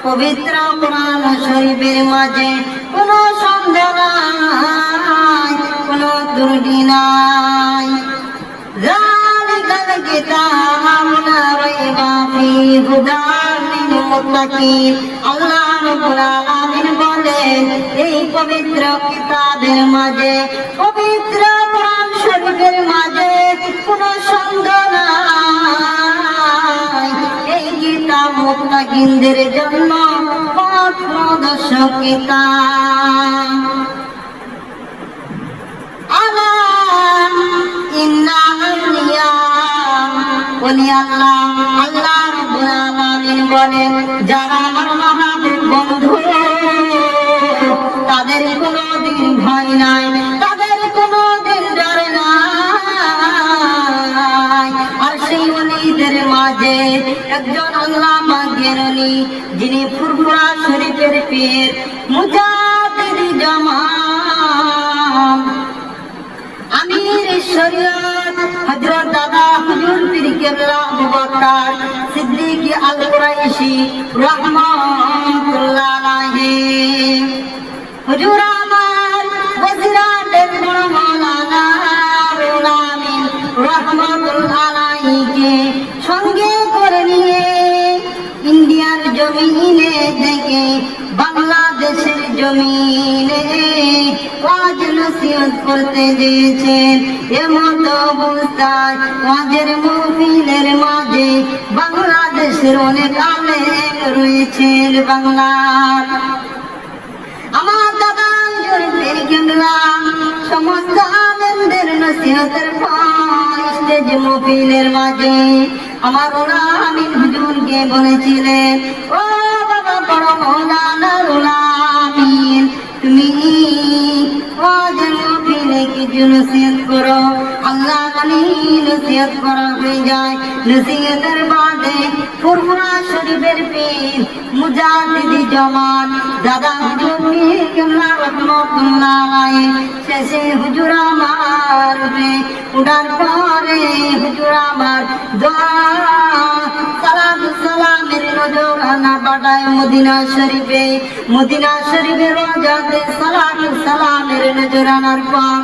পবিত্র কোরআন শরীফের মাঝে কোনো সন্দেহ নাই, কোনো ত্রুটি নাই। যালিকাল কিতাবু লা রাইবা ফীহি হুদাল লিল মুত্তাকিন। আল্লাহ রাব্বুল আলামিন বলেন, এই পবিত্র কিতাবের মাঝে, পবিত্র কোরআন শরীফের মাঝে কোনো সন্দেহ নাই। এই কিতাব মুত্তাকিনদের জন্য পথ প্রদর্শক কিতাব। আলা ইন্না আউলিয়া ওলি আল্লাহ। আল্লাহ রাব্বুল আলামিন বলেন, যারা আমার মহাদেব বন্ধু, তাদের কোনোদিন ভয় নাই, তাদের কোনোদিন ডর নাই। আর সেই ওলিদের মাঝে একজন আল্লাহ পাকের ওলি, যিনি ফুরফুরা শরীফের পীর মুজাদ্দিদ জামান, আমির শরীয়ত হযরত দাদা হুজুর পীর কেবলা আবু বকর সিদ্দিক আল কুরাইশি রাহমাতুল্লাহ আলাইহি। হুজুর আমার বসিরাটের বড় মাওলানা রুহুল আমিন রাহমাতুল্লাহ আলাইহিকে সঙ্গে করে নিয়ে ইন্ডিয়ার জমিনে থেকে বাংলাদেশের জমিনে ওয়াজ নসিহত করতে দিয়েছেন। এমন অবস্থায় ওয়াজের মাহফিলের মাঝে বাংলাদেশের অনেক আলেম রয়েছেন। বাংলার আমার দাদা হুজুর পীর কেবলা সমস্ত আলেমদের নসিহতের পর স্টেজ মাহফিলের মাঝে আমার আমিন হুজুরকে বলেছিলেন, ও বাবা বড় মাওলানা রুহুল আমিন, তুমি ওয়াজের মাহফিলে কিছু নসিহত করো। আল্লাহ জানি নসিহত করা হয়ে যায়। নসিহতের বাদে ফুরফুরা শরীফের পীর মুজাদ্দিদ জামান দাদা হুজুর পীর কেবলা রাহমাতুল্লাহ আলাইহি শেষে হুজুর আমার উঠার পরে হুজুর আমার দোয়া সালাত সালামের নজরানা পাঠায় মদিনা শরীফে। মদিনা শরীফের রওজাতে সালাত সালামের নজরানার পর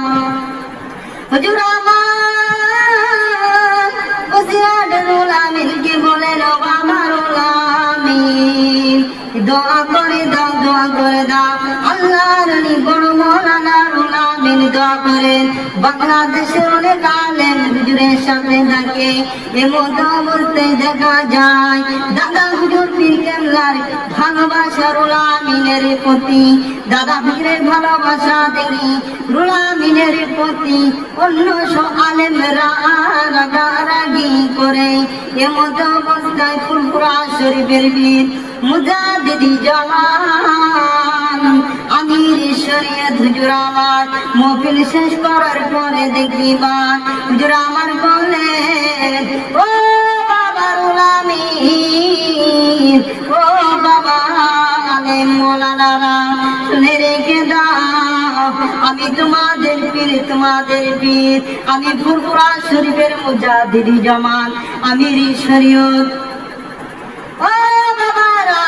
হুজুর আমার বসিরাটের রুহুল আমিনকে বলেন, ও আমার রুহুল আমিন, দোয়া করে দাও, দোয়া করে দাও। আল্লাহর ওলি বড় মাওলানা রুহুল আমিন দোয়া করেন। বাংলাদেশের অনেক আলেম হুজুরের সাথে থাকে। এমন অবস্থায় দেখা যায় দাদা হুজুর পীর কেবলার ভালোবাসা রুহুল আমিনের প্রতি, দাদা হুজুরের ভালোবাসা দেখি রুহুল আমিনের প্রতি অন্য সব আলেমরা রাগারাগি করে। এমন অবস্থায় ফুরফুরা শরীফের পীর মুজাদ্দিদ জামান আমির শরীয়ত হুজুর আমার মাহফিল শেষ করার পরে দেখিবা হুজুর আমার বলেন, ও বাবা রুহুল আমিন, ও বাবা আলেম মাওলানারা, শুনে রেখে দাও, আমি তোমাদের পীর, তোমাদের পীর, আমি ফুরফুরা শরীফের মুজাদ্দিদ জামান আমির শরীয়ত। ও বাবারা,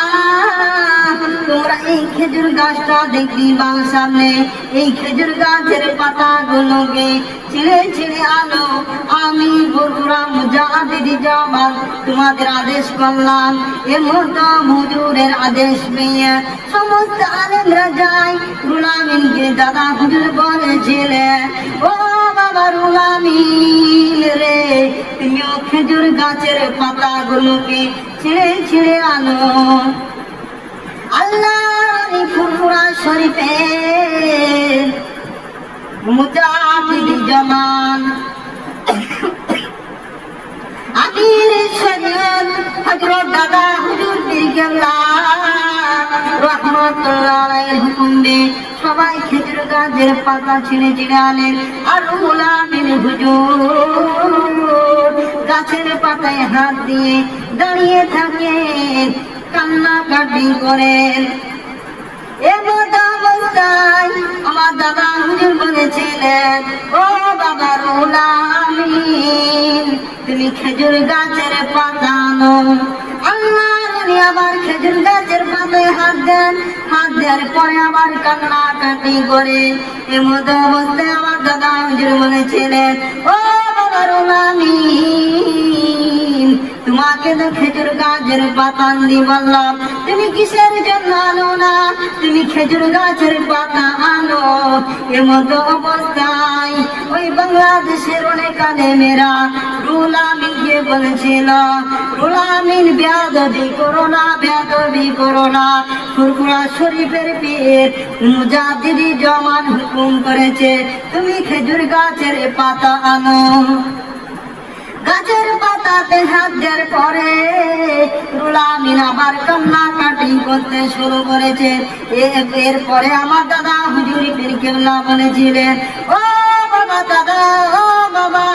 তোমরা এই খেজুর গাছটা দেখি বাং সামনে, এই খেজুর গাছের পাতাগুলোকে ছিঁড়ে ছিঁড়ে আনো। আমি ফুরফুরা মুজাদ্দিদ জামান তোমাদের আদেশ করলাম। এমন হুজুরের আদেশ পেয়ে সমস্ত আলেমরা যায়। রুহুল আমিনকে দাদা হুজুর বলেছিলেন, ও বাবা রুহুল আমিন রে, তুমিও খেজুর গাছের পাতাগুলোকে ছিঁড়ে ছিঁড়ে আনো। আল্লাহর ফুরফুরা শরীফের মুজাদ্দিদ জামান আমির শরীয়ত হযরত রহমাতুল্লাহ আলাইহির হুকুম দিয়ে সবাই খেজুর গাছের পাতা ছিঁড়ে ছিঁড়ে আনেন। আর রুহুল আমিন হুজুর গাছের পাতায় হাত দিয়ে দাঁড়িয়ে থাকেন, কান্নাকাটি করেন। এমন অবস্থায় আমার দাদা হুজুর বলেছিলেন, ও বাবা রুহুল আমিন, তুমি খেজুর গাছের পাতা আনো। আল্লাহ আবার খেজুর গাছের পাতায় হাত দেন, হাত দেওয়ার পরে আবার কান্নাকাটি করে। এমন অবস্থায় আমার দাদা হুজুর বলেছিলেন, ও বাবা রুহুল আমিন, তোমাকে তো খেজুর গাছের পাতা আনতে বললাম, তুমি কিসের জন্য আনো না? তুমি খেজুর গাছের পাতা আনো। এমন অবস্থায় ওই বাংলাদেশের অনেক আলেমেরা রুহুল আমিনকে বলেছিল, রুহুল আমিন বেয়াদবি করো না, বেয়াদবি করো না। ফুরফুরা শরীফের পীর মুজাদ্দিদি জামান হুকুম করেছে, তুমি খেজুর গাছের পাতা আনো। গাছের পাতাতে হাত দেওয়ার পরে রুহুল আমিন আবার কান্নাকাটি করতে শুরু করেছে। এরপরে আমার দাদা হুজুর পীর কেবলা বলেছিলেন, ও বাবা দাদা, ও বাবা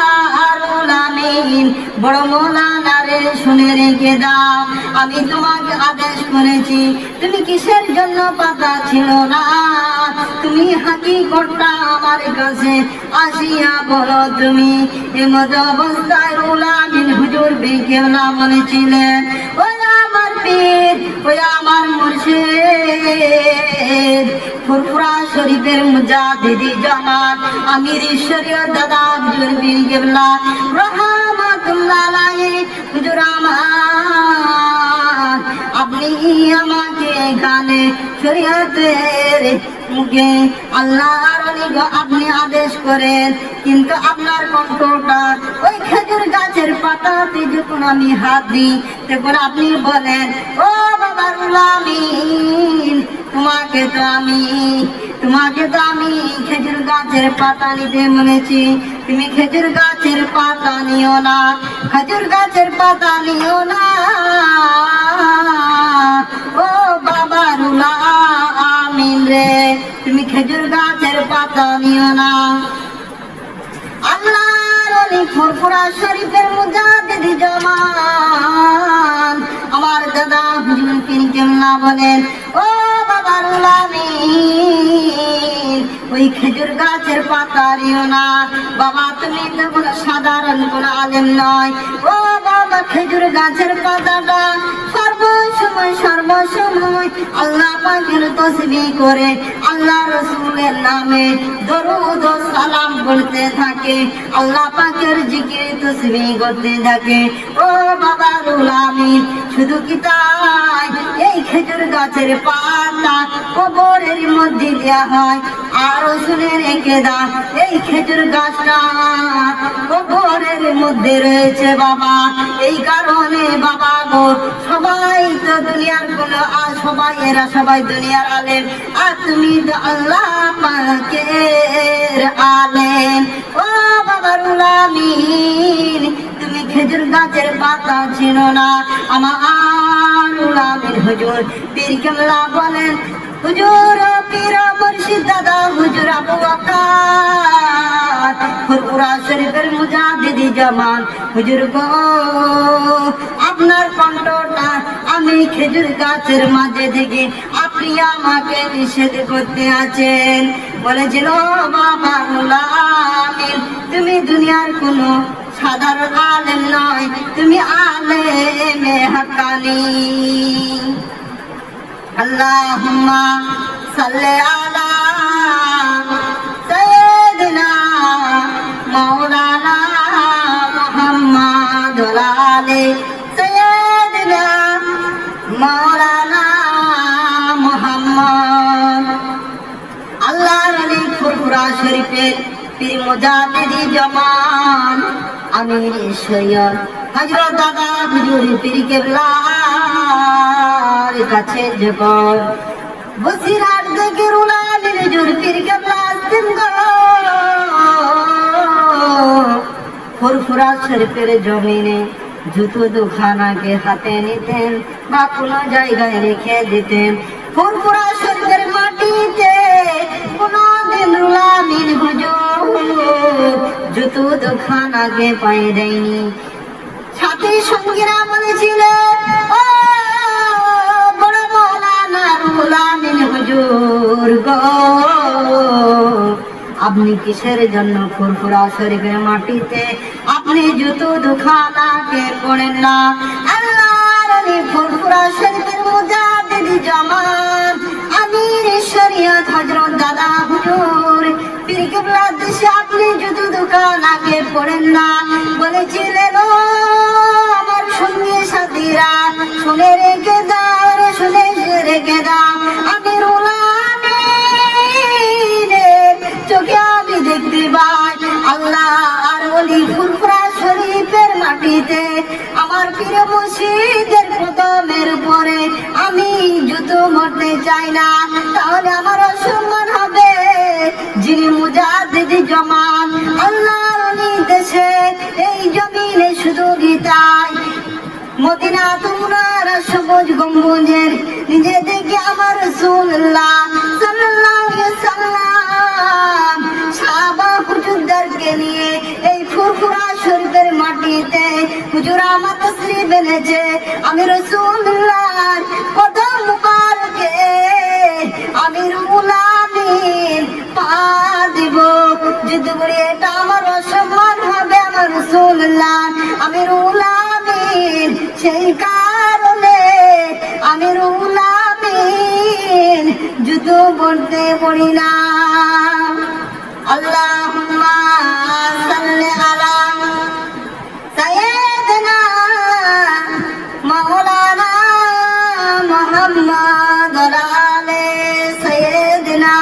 রুহুল আমিন, বড় মৌলানা রে শুনে রেখে দাও, আমি তোমাকে আদেশ করেছি, তুমি কিসের জন্য পাতা ছিল না? তুমি হাকিকতটা আমার কাছে আসিয়া বলো তুমি। এমন অবস্থায় রুহুল আমিন হুজুর পীর কেবলা বলেছিলেন, ওই আমার পীর, ওই আমার মুর্শিদ ফুরফুরা শরীফের মুজাদ্দিদি জামান আমির শরীয়ত দাদা হুজুর পীর কেবলা রহমাতুল্লাহ আলাইহি, হুজুর আমার, আপনি আমাকে এখানে শরীয়তের মুখে আল্লাহর ওলি গো আপনি আদেশ করেন, কিন্তু আপনার কণ্ঠটা ওই খেজুর গাছের পাতাতে যখন আমি হাত দিই তখন আপনি বলেন, ও বাবা রুহুল আমিন, তোমাকে তো আমি খেজুর গাছের পাতা নিতে বলেছি, তুমি খেজুর গাছের পাতা নিও না, খেজুর গাছের পাতা নিও না। ও বাবা রুহুল আমিন রে, তুমি খেজুর গাছের পাতা নিও না। আল্লাহর ওলি ফুরফুরা শরীফের মুজাদ্দিদি জামান আমার দাদা হুজুর পীর কেবলা বলেন, ও বাবা রুহুল আমিন, ওই খেজুর গাছের পাতা নিও না। বাবা তুমি তো কোনো সাধারণ কোনো আলেম নয়, ও বাবা খেজুর গাছের পাতাটা সর্বসময় আল্লাহ পাকের তাসবিহ করে আল্লাহ রাসূলের নামে দরুদ ও সালাম পড়তে থাকে, আল্লাহ পাকের জিকির তাসবিহ করতে থাকে। ও বাবা রুহুল আমিন, শুধু কি তাই, এই খেজুর গাছের পাতা কবরের মধ্যে দেওয়া হয়। আরো শুনে রেখে দাও, এই খেজুর গাছটা কবরের মধ্যে রয়েছে বাবা। এই কারণে বাবা গো, সবাই তো দুনিয়ার কোনো সবাই দুনিয়ার আলেম, আর তুমি তো আল্লাহ পাকের আলেম। ও বাবা রুহুল আমিন, তুমি খেজুর গাছের পাতা ছিল না। আমার রুহুল আমিন হুজুর পীর কেবলা বলেন, হুজুর পীর মুর্শিদ দাদা হুজুর আবু বকর ফুরফুরা শরীফের মুজাদ্দিদি জামান হুজুর গো, আপনার কণ্ঠটা আমি খেজুর গাছের মাঝে থেকে আপনি আমাকে নিষেধ করতে আছেন। বলেছিল, বাবা রুহুল আমিন, তুমি দুনিয়ার কোনো সাধারণ আলেম নয়, তুমি আলেমে হাক্কানি। আল্লাহুম্মা সাল্লি আলা সাইয়্যিদিনা মাওলানা মুহাম্মদ ওয়া আলি সাইয়্যিদিনা মাওলানা মুহাম্মদ। আল্লাহর ওলি ফুরফুরা শরীফের পীর মুজাদ্দিদি জামান আমির শরীয়ত হযরত দাদা হুজুর পীর কেবলার কাছে যখন বসিরহাট থেকে রুহুল আমিন হুজুর পীর কেবলা আসতেন গো, ফুরফুরা শরীফের জমিনে জুতো দুখানাকে হাতে নিতেন বা কোনো জায়গায় রেখে দিতেন। ফুরফুরা শরীফের মাটিতে কোনদিন রুহুল আমিন হুজুর জুতো দুখানাকে পায়ে দেয়নি। সাথী সঙ্গীরা বলেছিল, ও বড় মৌলানা রুহুল আমিন হুজুর গো, আপনি কিসের জন্য ফুরফুরা শরীফের মাটিতে আপনি জুতো দুখানাকে পড়েন না? আল্লাহর ওলি ফুরফুরা শরীফের মুজাদ্দিদ জামান আমির শরিয়ত হযরত দাদা হুজুর পীর কিবলার দেশে আপনি জুতো দুখানাকে পড়েন না বলেছিলেন। ও আমার সঙ্গী সাথীরা, শুনে রেখে দাও রে, শুনে রেখে দাও, আমি রুহুল আমিনের চোখে আমি দেখতে পাই আল্লাহর ওলি ফুরফুরা শরীফের মাটিতে আমার প্রিয় মুর্শিদের কদমের উপরে আমি জুতো মরতে চাই না, তাহলে আমার অসম্মান হবে। যিনি মুজাদ্দিদ জামান আল্লাহর ওলি দেশে এই জমিনে শুধু গীতায় মদিনা তুমরা সবুজ গম্বুজের নিজে দেখে আমার রাসূলুল্লাহ সাল্লাল্লাহু আলাইহি সাল্লাম সাহাবা হুজুরদেরকে নিয়ে এই ফুরফুরা শরীফের মাটিতে হুজুর আমার তসরিফ এনেছে। আমি রাসূলুল্লাহর কদম মুবারকে আমি রুহুল আমিন পা দিব, যদি বলি এটা আমার অসম্মান হবে আমার রাসূলুল্লাহ, আমি রুহুল আমিন সেই কারণে আমি রুহুল আমিন জুতো পড়তে পড়ি না। আল্লাহুম্মা সাল্লি আলা সাইয়্যিদিনা মাওলানা মুহাম্মদ ওয়া আলা সাইয়্যিদিনা